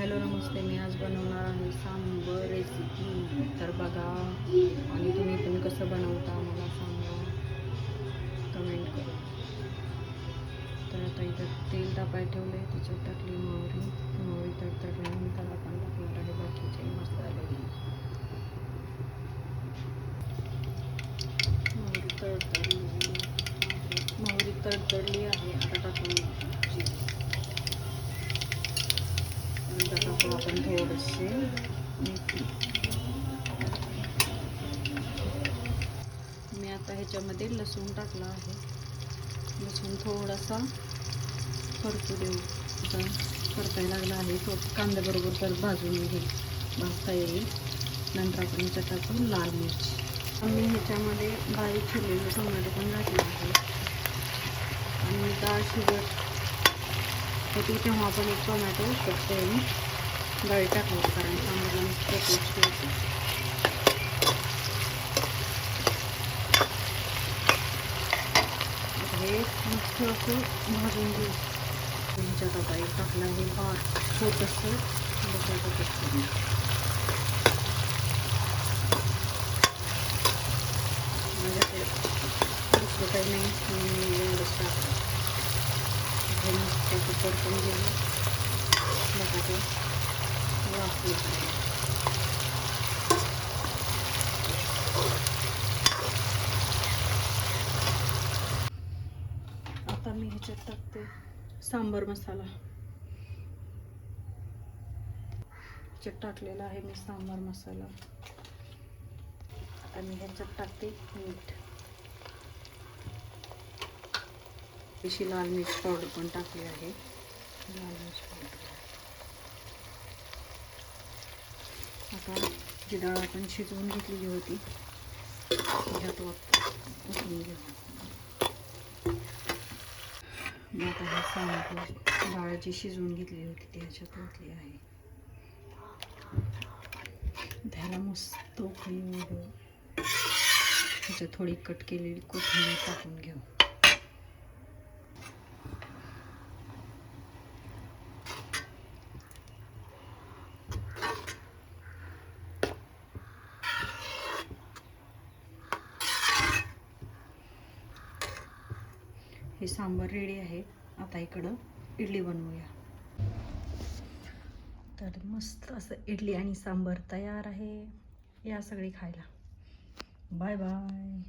Hello नमस्ते. मी आज बनवणार आहे सांबर रेसिपी. तर बघा आणि तुम्ही पण कसं बनवता मला सांगा, कमेंट करा. तर आता इथं तेल तापायला ठेवलं आहे, त्याच्यात टाकली मोहरी तडतडल्यानंतर आपण टाकणार आहे बाकीचे मसाले. मोहरी तडतडली आहे. आता टाकून टाकू आपण थोडेसे मेथी. मी आता ह्याच्यामध्ये लसूण टाकला आहे. लसूण थोडासा परतू देऊ. आता परतायला लागला आहे. तो कांद्याबरोबर तर भाजता येईल. नंतर आपण ह्याच्यात टाकू लाल मिरची. आम्ही ह्याच्यामध्ये बारीक चिरलेलं टोमॅटो पण घातला आहे. आणि डाळ शिजत होती तेव्हा आपण एक टोमॅटो कट करून डाळी टाकलं, कारण सांबारला मस्त टेस्ट येते. हे मस्त असं भाजून घेऊ. ह्याच्यात आता एक टाकलं आहे छोटंसं बटाटा करून. माझ्याकडे दुसरं काही नाही, मी एवढंच टाकलं. हे मस्त असं परतून घेऊ. बटाटे वाफले पाहिजे. आता मी ह्याच्यात टाकते सांबर मसाला. ह्याच्यात टाकलेला आहे मी सांबार मसाला. आता मी ह्याच्यात टाकते मीठ. अशी लाल मिर्च पावडर पण टाकली आहे. लाल मिर्च पावडर. आता जी डाळ आपण शिजवून घेतलेली होती ह्याच्यात ओतून घेऊ. आता हे सांबार डाळ जी शिजवून घेतली होती ती ह्याच्यात ओतली आहे. त्याला मस्त उकळी येऊ. ह्याच्यात थोडी कट केलेली कोथिंबीर टाकून घेऊ. हे सांबार रेडी आहे. आता इकडं इडली बनवूया. तर मस्त असं इडली आणि सांबार तयार आहे. या सगळी खायला. Bye bye.